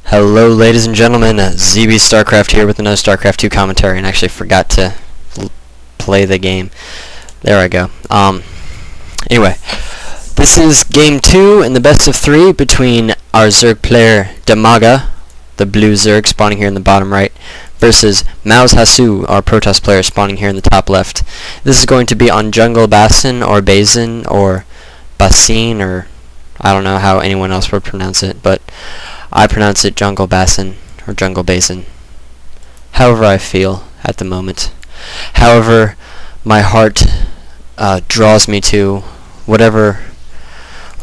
Hello ladies and gentlemen, ZB StarCraft here with another StarCraft 2 commentary, and I actually forgot to play the game. There I go. Anyway, this is game 2 in the best of 3 between our Zerg player mTwDimaga, the blue Zerg spawning here in the bottom right, versus mouzHasu, our Protoss player spawning here in the top left. This is going to be on Jungle Basin or Basin or Basin, or I don't know how anyone else would pronounce it, but I pronounce it Jungle Basin or Jungle Basin. However I feel at the moment. However my heart draws me to whatever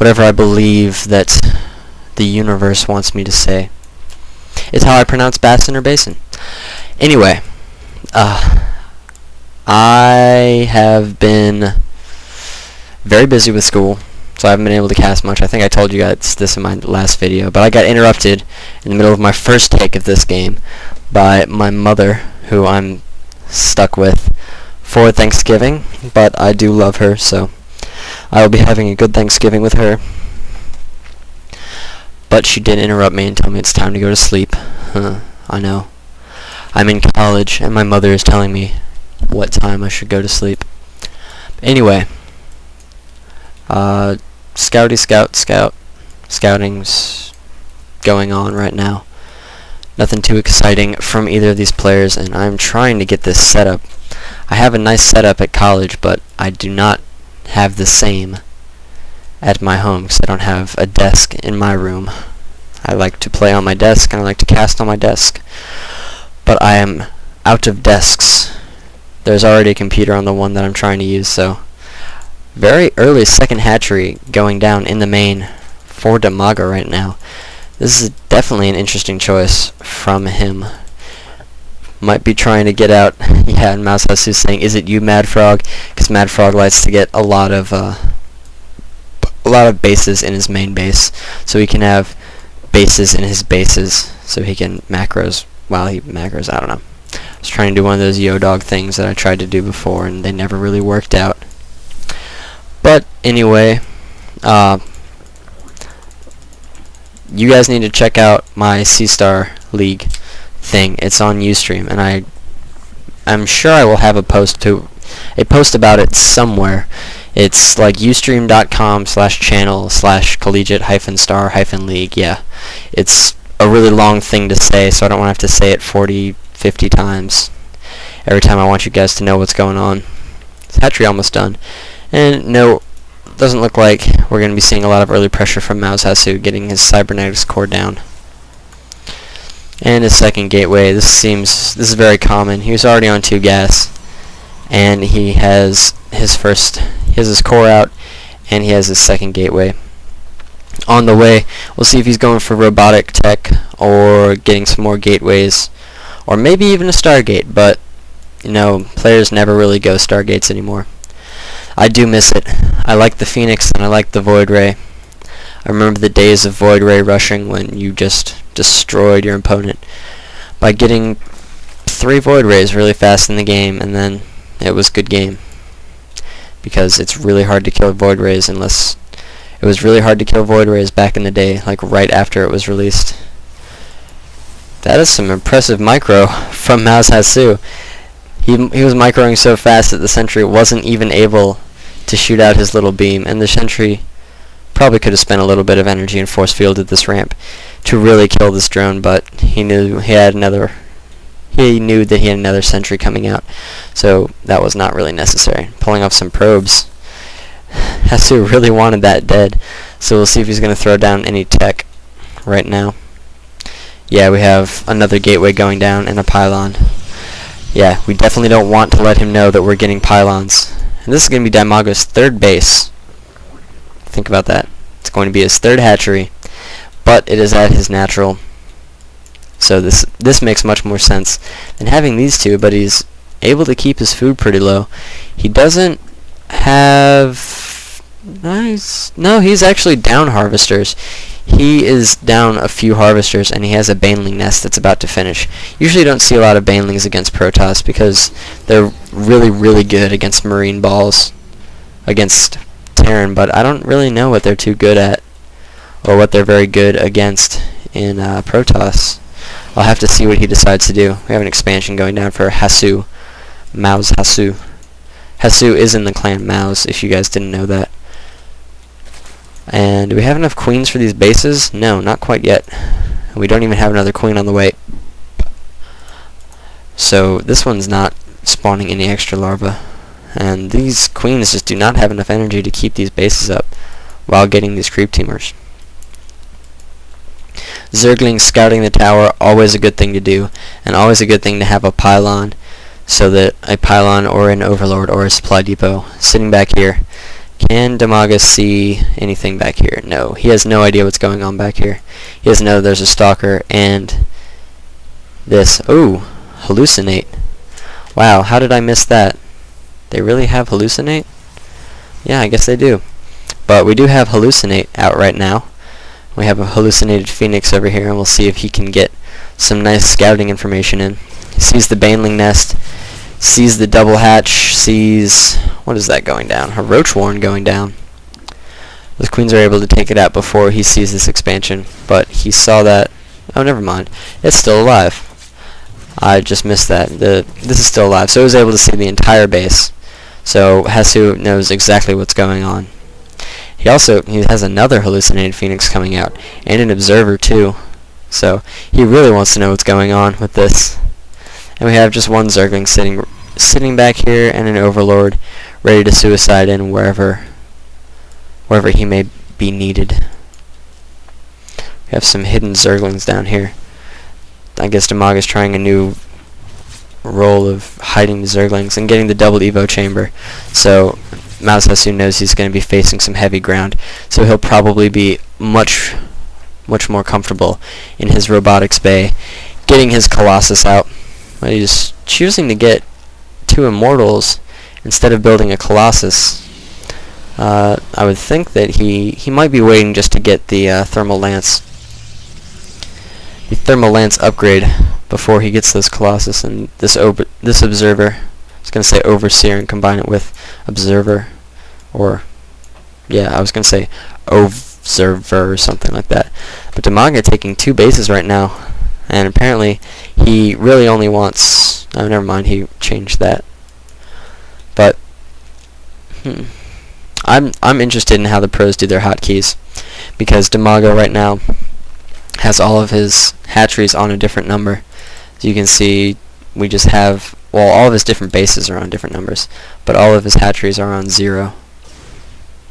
I believe that the universe wants me to say. It's how I pronounce Basin or Basin. Anyway, I have been very busy with school, so I haven't been able to cast much. I think I told you guys this in my last video, but I got interrupted in the middle of my first take of this game by my mother, who I'm stuck with for Thanksgiving, but I do love her, so I will be having a good Thanksgiving with her. But she did interrupt me and tell me it's time to go to sleep. I know. I'm in college, and my mother is telling me what time I should go to sleep. Anyway, scouting's going on right now. Nothing too exciting from either of these players, and I'm trying to get this set up. I have a nice setup at college, but I do not have the same at my home because I don't have a desk in my room. I like to play on my desk and I like to cast on my desk, but I am out of desks. There's already a computer on the one that I'm trying to use, so very early second hatchery going down in the main for mTwDimaga right now. This is definitely an interesting choice from him. Might be trying to get out. Yeah, and mouzHasu saying, "Is it you, Mad Frog?" Because Mad Frog likes to get a lot of bases in his main base, so he can have bases in his bases, so he can macros while he macros. I don't know. I was trying to do one of those Yo-Dog things that I tried to do before, and they never really worked out. But anyway, you guys need to check out my C-Star League thing. It's on Ustream, and I'm sure I will have a post about it somewhere. It's like ustream.com/channel/collegiate-star-league. Yeah, it's a really long thing to say, so I don't want to have to say it 40, 50 times every time I want you guys to know what's going on. It's hatchery almost done. And no, it doesn't look like we're going to be seeing a lot of early pressure from mouzHasu getting his cybernetics core down. And his second gateway, this is very common. He was already on 2 gas, and he has his core out, and he has his second gateway on the way. We'll see if he's going for robotic tech or getting some more gateways, or maybe even a Stargate, but you know, players never really go Stargates anymore. I do miss it. I like the Phoenix and I like the Void Ray. I remember the days of Void Ray rushing when you just destroyed your opponent by getting 3 Void Rays really fast in the game, and then it was good game. Because it's really hard to kill Void Rays unless... It was really hard to kill Void Rays back in the day, like right after it was released. That is some impressive micro from mouzHasu. He was microing so fast that the sentry wasn't even able to shoot out his little beam, and the sentry probably could have spent a little bit of energy and force fielded this ramp to really kill this drone, but he knew that he had another sentry coming out, so that was not really necessary. Pulling off some probes. Hasu really wanted that dead, so we'll see if he's going to throw down any tech right now. Yeah, we have another gateway going down and a pylon. Yeah, we definitely don't want to let him know that we're getting pylons. And this is going to be mTwDimaga's 3rd base. Think about that. It's going to be his 3rd hatchery, but it is at his natural. So this makes much more sense than having these 2, but he's able to keep his food pretty low. He doesn't have... No, he's actually down harvesters. He is down a few harvesters, and he has a baneling nest that's about to finish. Usually you don't see a lot of banelings against Protoss because they're really, really good against marine balls, against Terran, but I don't really know what they're too good at, or what they're very good against in Protoss. I'll have to see what he decides to do. We have an expansion going down for Hasu, mouzHasu. Hasu is in the clan Mouz, if you guys didn't know that. And do we have enough queens for these bases? No, not quite yet. We don't even have another queen on the way. So this one's not spawning any extra larvae. And these queens just do not have enough energy to keep these bases up while getting these creep teamers. Zerglings scouting the tower, always a good thing to do, and always a good thing to have a pylon, so that a pylon or an overlord or a supply depot sitting back here. Can Dimaga see anything back here? No, he has no idea what's going on back here. He doesn't know there's a stalker and this. Ooh, hallucinate. Wow, how did I miss that? They really have hallucinate? Yeah, I guess they do. But we do have hallucinate out right now. We have a hallucinated phoenix over here, and we'll see if he can get some nice scouting information in. He sees the baneling nest, sees the double hatch, sees... what is that going down? A roach warren going down. The queens are able to take it out before he sees this expansion, but he saw that... oh, never mind. It's still alive. I just missed that. This is still alive, so he was able to see the entire base. So Hasu knows exactly what's going on. He has another hallucinated phoenix coming out, and an observer too. So he really wants to know what's going on with this. And we have just one zergling sitting back here, and an overlord ready to suicide in wherever he may be needed. We have some hidden zerglings down here. I guess Dimaga's trying a new role of hiding the zerglings and getting the double evo chamber. So mouzHasu knows he's going to be facing some heavy ground, so he'll probably be much more comfortable in his robotics bay, getting his Colossus out. But he's choosing to get 2 immortals instead of building a Colossus. I would think that he might be waiting just to get the thermal lance upgrade before he gets this Colossus and this observer. I was going to say overseer and combine it with observer, or yeah, I was going to say observer or something like that. But Dimaga taking 2 bases right now, and apparently he really only wants... oh, never mind, he changed that. But I'm interested in how the pros do their hotkeys, because Dimaga right now has all of his hatcheries on a different number. So you can see we just have, well, all of his different bases are on different numbers, but all of his hatcheries are on 0.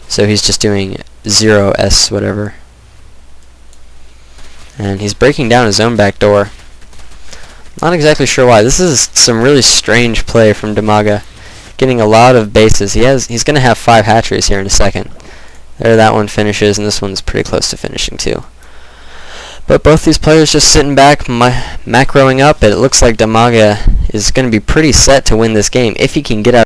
So he's just doing 0s whatever. And he's breaking down his own back door. Not exactly sure why. This is some really strange play from Dimaga. Getting a lot of bases. He's going to have 5 hatcheries here in a second. There, that one finishes, and this one's pretty close to finishing too. But both these players just sitting back, macroing up. It looks like Dimaga is going to be pretty set to win this game if he can get out